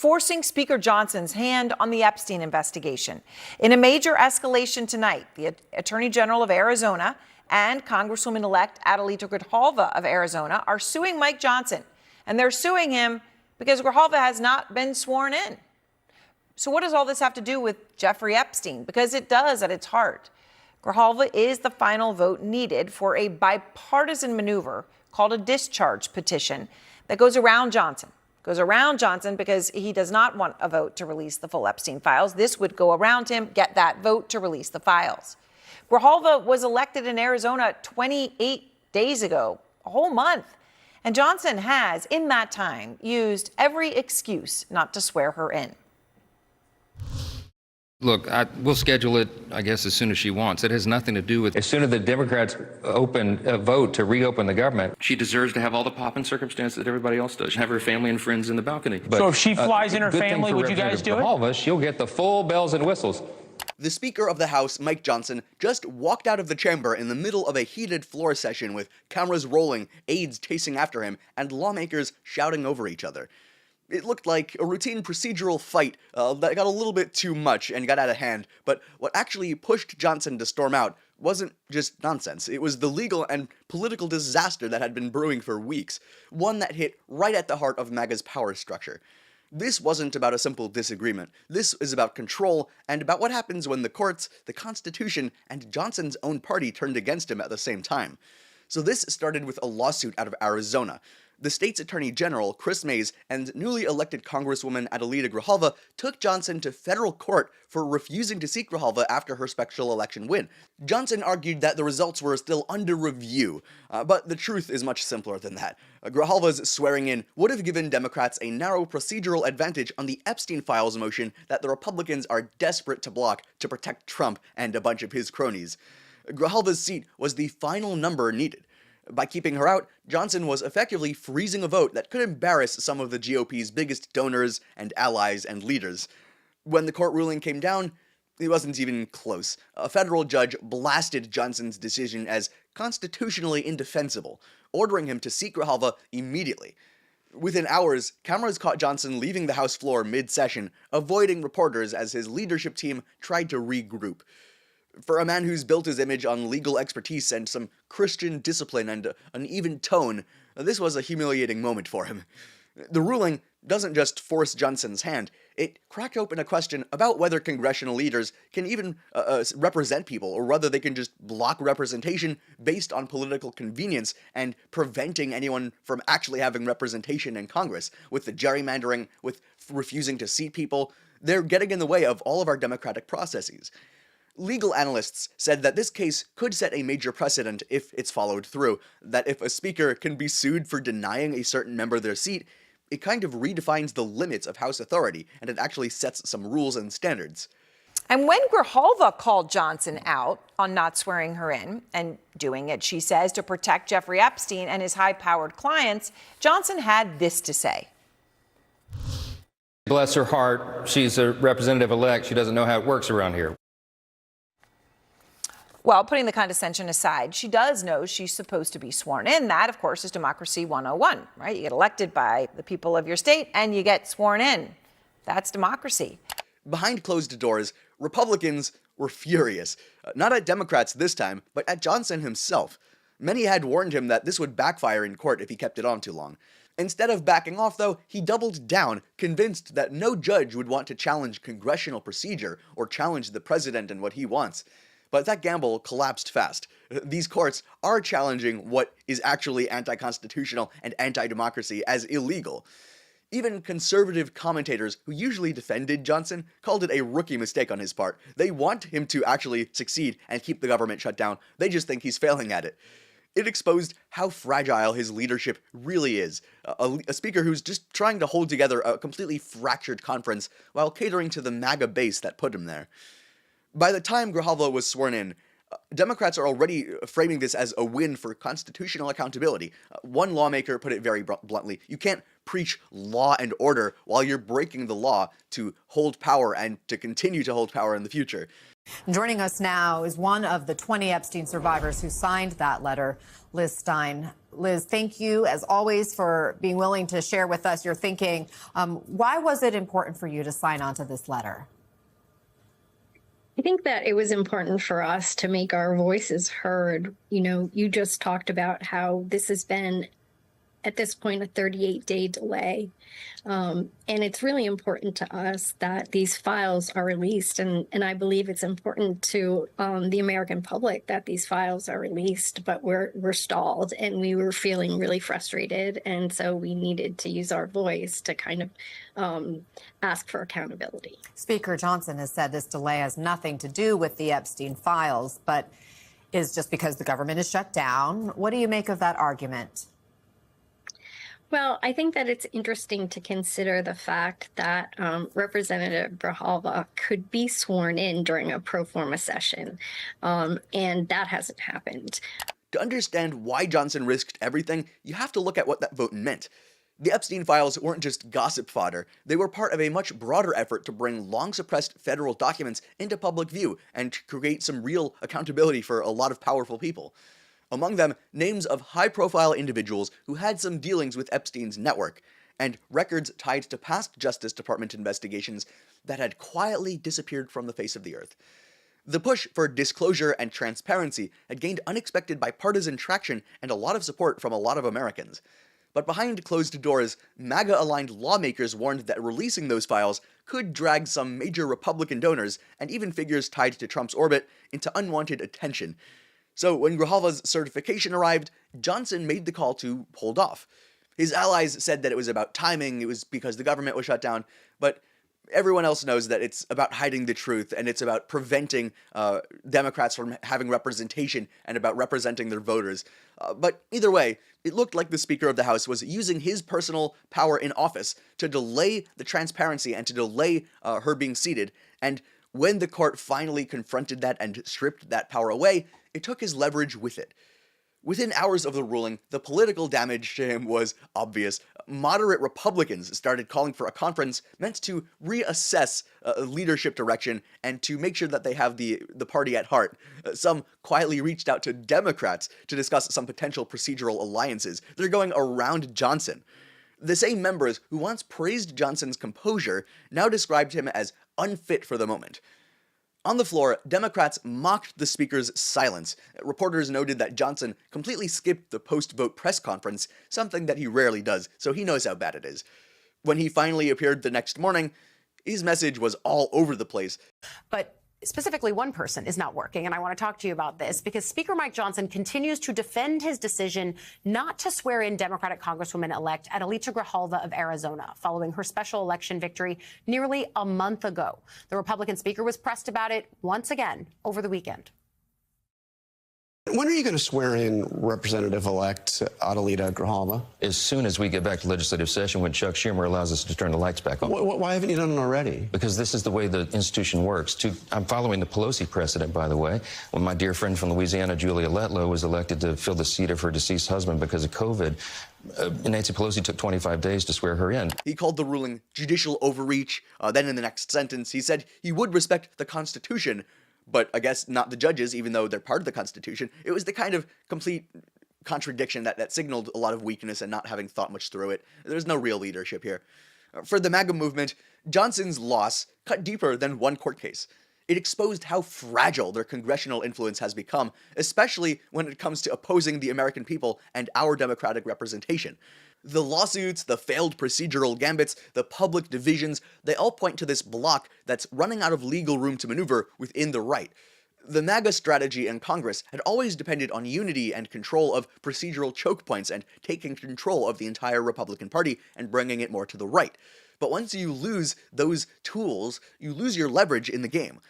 forcing Speaker Johnson's hand on the Epstein investigation. In a major escalation tonight, the Attorney General of Arizona and Congresswoman-elect Adelita Grijalva of Arizona are suing Mike Johnson. And they're suing him because Grijalva has not been sworn in. So what does all this have to do with Jeffrey Epstein? Because it does at its heart. Grijalva is the final vote needed for a bipartisan maneuver called a discharge petition that goes around Johnson. Because he does not want a vote to release the full Epstein files. This would go around him, get that vote to release the files. Grijalva was elected in Arizona 28 days ago, a whole month. And Johnson has, in that time, used every excuse not to swear her in. Look, we'll schedule it, I guess, as soon as she wants. It has nothing to do with... As soon as the Democrats vote to reopen the government... She deserves to have all the pomp and circumstance that everybody else does. Have her family and friends in the balcony. But, so if she flies in her family, would you guys do it? She'll get the full bells and whistles. The Speaker of the House, Mike Johnson, just walked out of the chamber in the middle of a heated floor session with cameras rolling, aides chasing after him, and lawmakers shouting over each other. It looked like a routine procedural fight that got a little bit too much and got out of hand, but what actually pushed Johnson to storm out wasn't just nonsense. It was the legal and political disaster that had been brewing for weeks, one that hit right at the heart of MAGA's power structure. This wasn't about a simple disagreement. This is about control and about what happens when the courts, the Constitution, and Johnson's own party turned against him at the same time. So this started with a lawsuit out of Arizona. The state's attorney general, Chris Mays, and newly elected Congresswoman Adelita Grijalva took Johnson to federal court for refusing to seek Grijalva after her special election win. Johnson argued that the results were still under review, but the truth is much simpler than that. Grijalva's swearing in would have given Democrats a narrow procedural advantage on the Epstein files motion that the Republicans are desperate to block to protect Trump and a bunch of his cronies. Grijalva's seat was the final number needed. By keeping her out, Johnson was effectively freezing a vote that could embarrass some of the GOP's biggest donors and allies and leaders. When the court ruling came down, it wasn't even close. A federal judge blasted Johnson's decision as constitutionally indefensible, ordering him to seek Grijalva immediately. Within hours, cameras caught Johnson leaving the House floor mid-session, avoiding reporters as his leadership team tried to regroup. For a man who's built his image on legal expertise and some Christian discipline and an even tone, this was a humiliating moment for him. The ruling doesn't just force Johnson's hand, it cracked open a question about whether congressional leaders can even represent people, or whether they can just block representation based on political convenience and preventing anyone from actually having representation in Congress. With the gerrymandering, with refusing to seat people, they're getting in the way of all of our democratic processes. Legal analysts said that this case could set a major precedent if it's followed through, that if a speaker can be sued for denying a certain member their seat, it kind of redefines the limits of House authority, and it actually sets some rules and standards. And when Grijalva called Johnson out on not swearing her in, and doing it, she says, to protect Jeffrey Epstein and his high-powered clients, Johnson had this to say. Bless her heart, she's a representative-elect. She doesn't know how it works around here. Well, putting the condescension aside, she does know she's supposed to be sworn in. That, of course, is democracy 101, right? You get elected by the people of your state and you get sworn in. That's democracy. Behind closed doors, Republicans were furious. Not at Democrats this time, but at Johnson himself. Many had warned him that this would backfire in court if he kept it on too long. Instead of backing off, though, he doubled down, convinced that no judge would want to challenge congressional procedure or challenge the president and what he wants. But that gamble collapsed fast. These courts are challenging what is actually anti-constitutional and anti-democracy as illegal. Even conservative commentators who usually defended Johnson called it a rookie mistake on his part. They want him to actually succeed and keep the government shut down. They just think he's failing at it. It exposed how fragile his leadership really is. A speaker who's just trying to hold together a completely fractured conference while catering to the MAGA base that put him there. By the time Grijalva was sworn in, Democrats are already framing this as a win for constitutional accountability. One lawmaker put it very bluntly: you can't preach law and order while you're breaking the law to hold power and to continue to hold power in the future. Joining us now is one of the 20 Epstein survivors who signed that letter, Liz Stein. Liz, thank you, as always, for being willing to share with us your thinking. Why was it important for you to sign on to this letter? I think that it was important for us to make our voices heard. You know, you just talked about how this has been, at this point, a 38-day delay. And it's really important to us that these files are released. And I believe it's important to the American public that these files are released, but we're stalled and we were feeling really frustrated. And so we needed to use our voice to kind of ask for accountability. Speaker Johnson has said this delay has nothing to do with the Epstein files, but is just because the government is shut down. What do you make of that argument? Well, I think that it's interesting to consider the fact that Representative Grijalva could be sworn in during a pro forma session, and that hasn't happened. To understand why Johnson risked everything, you have to look at what that vote meant. The Epstein files weren't just gossip fodder, they were part of a much broader effort to bring long-suppressed federal documents into public view and to create some real accountability for a lot of powerful people. Among them, names of high-profile individuals who had some dealings with Epstein's network, and records tied to past Justice Department investigations that had quietly disappeared from the face of the earth. The push for disclosure and transparency had gained unexpected bipartisan traction and a lot of support from a lot of Americans. But behind closed doors, MAGA-aligned lawmakers warned that releasing those files could drag some major Republican donors, and even figures tied to Trump's orbit, into unwanted attention. So when Grijalva's certification arrived, Johnson made the call to hold off. His allies said that it was about timing, it was because the government was shut down, but everyone else knows that it's about hiding the truth, and it's about preventing Democrats from having representation and about representing their voters. But either way, it looked like the Speaker of the House was using his personal power in office to delay the transparency and to delay her being seated, and when the court finally confronted that and stripped that power away, it took his leverage with it. Within hours of the ruling, the political damage to him was obvious. Moderate Republicans started calling for a conference meant to reassess leadership direction and to make sure that they have the party at heart. Some quietly reached out to Democrats to discuss some potential procedural alliances. They're going around Johnson. The same members who once praised Johnson's composure now described him as unfit for the moment. On the floor, Democrats mocked the Speaker's silence. Reporters noted that Johnson completely skipped the post-vote press conference, something that he rarely does, so he knows how bad it is. When he finally appeared the next morning, his message was all over the place. But specifically, one person is not working, and I want to talk to you about this because Speaker Mike Johnson continues to defend his decision not to swear in Democratic Congresswoman-elect Adelita Grijalva of Arizona following her special election victory nearly a month ago. The Republican Speaker was pressed about it once again over the weekend. When are you going to swear in Representative-elect Adelita Grijalva? As soon as we get back to legislative session when Chuck Schumer allows us to turn the lights back on. Why haven't you done it already? Because this is the way the institution works. I'm following the Pelosi precedent, by the way, when my dear friend from Louisiana, Julia Letlow, was elected to fill the seat of her deceased husband because of COVID. Nancy Pelosi took 25 days to swear her in. He called the ruling judicial overreach. Then in the next sentence, he said he would respect the Constitution, but I guess not the judges, even though they're part of the Constitution. It was the kind of complete contradiction that signaled a lot of weakness and not having thought much through it. There's no real leadership here. For the MAGA movement, Johnson's loss cut deeper than one court case. It exposed how fragile their congressional influence has become, especially when it comes to opposing the American people and our democratic representation. The lawsuits, the failed procedural gambits, the public divisions, they all point to this block that's running out of legal room to maneuver within the right. The MAGA strategy in Congress had always depended on unity and control of procedural choke points and taking control of the entire Republican Party and bringing it more to the right. But once you lose those tools, you lose your leverage in the game.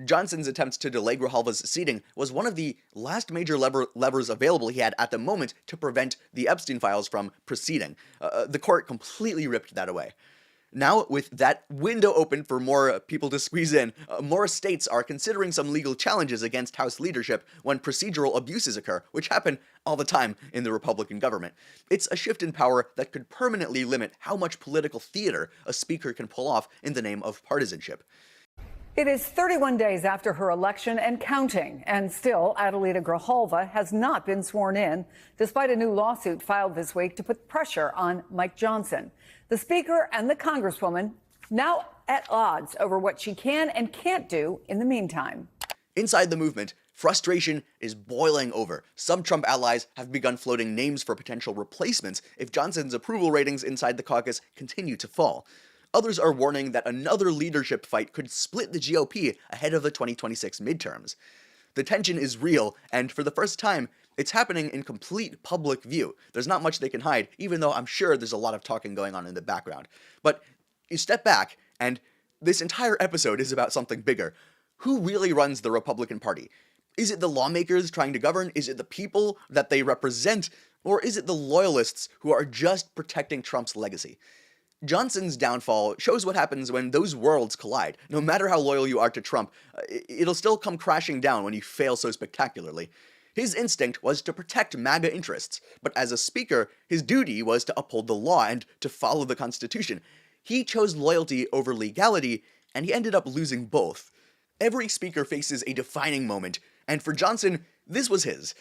Johnson's attempt to delay Grijalva's seating was one of the last major levers available he had at the moment to prevent the Epstein files from proceeding. The court completely ripped that away. Now, with that window open for more people to squeeze in, more states are considering some legal challenges against House leadership when procedural abuses occur, which happen all the time in the Republican government. It's a shift in power that could permanently limit how much political theater a speaker can pull off in the name of partisanship. It is 31 days after her election and counting, and still Adelita Grijalva has not been sworn in, despite a new lawsuit filed this week to put pressure on Mike Johnson. The Speaker and the Congresswoman now at odds over what she can and can't do in the meantime. Inside the movement, frustration is boiling over. Some Trump allies have begun floating names for potential replacements if Johnson's approval ratings inside the caucus continue to fall. Others are warning that another leadership fight could split the GOP ahead of the 2026 midterms. The tension is real, and for the first time, it's happening in complete public view. There's not much they can hide, even though I'm sure there's a lot of talking going on in the background. But you step back, and this entire episode is about something bigger. Who really runs the Republican Party? Is it the lawmakers trying to govern? Is it the people that they represent? Or is it the loyalists who are just protecting Trump's legacy? Johnson's downfall shows what happens when those worlds collide. No matter how loyal you are to Trump, it'll still come crashing down when you fail so spectacularly. His instinct was to protect MAGA interests, but as a speaker, his duty was to uphold the law and to follow the Constitution. He chose loyalty over legality, and he ended up losing both. Every speaker faces a defining moment, and for Johnson, this was his.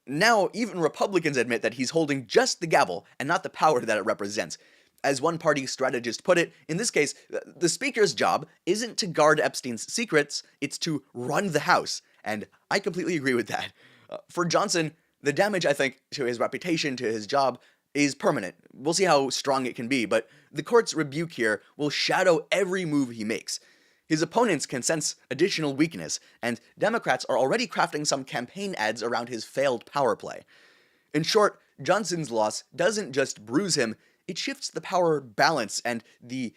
Now, even Republicans admit that he's holding just the gavel and not the power that it represents. As one party strategist put it, in this case, the speaker's job isn't to guard Epstein's secrets, it's to run the House. And I completely agree with that. For Johnson, the damage, I think, to his reputation, to his job, is permanent. We'll see how strong it can be, but the court's rebuke here will shadow every move he makes. His opponents can sense additional weakness, and Democrats are already crafting some campaign ads around his failed power play. In short, Johnson's loss doesn't just bruise him, it shifts the power balance and the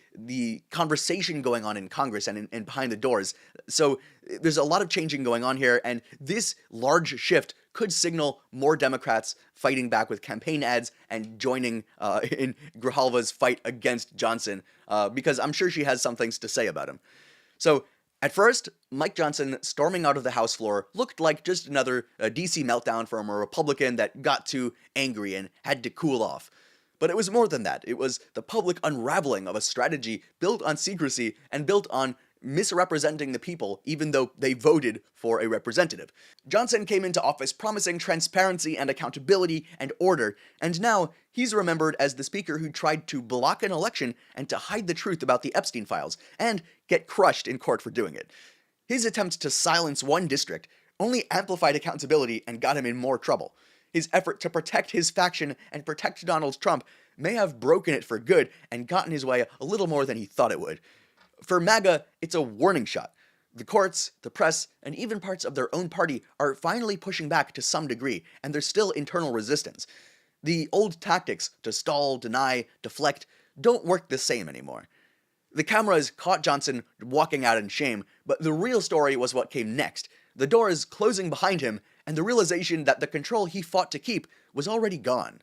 conversation going on in Congress and behind the doors. So there's a lot of changing going on here, and this large shift could signal more Democrats fighting back with campaign ads and joining in Grijalva's fight against Johnson, because I'm sure she has some things to say about him. So at first, Mike Johnson storming out of the House floor looked like just another DC meltdown from a Republican that got too angry and had to cool off. But it was more than that. It was the public unraveling of a strategy built on secrecy and built on misrepresenting the people, even though they voted for a representative. Johnson came into office promising transparency and accountability and order, and now he's remembered as the speaker who tried to block an election and to hide the truth about the Epstein files, and get crushed in court for doing it. His attempt to silence one district only amplified accountability and got him in more trouble. His effort to protect his faction and protect Donald Trump may have broken it for good and gotten his way a little more than he thought it would. For MAGA, it's a warning shot. The courts, the press, and even parts of their own party are finally pushing back to some degree, and there's still internal resistance. The old tactics to stall, deny, deflect don't work the same anymore. The cameras caught Johnson walking out in shame, but the real story was what came next. The doors closing behind him, and the realization that the control he fought to keep was already gone.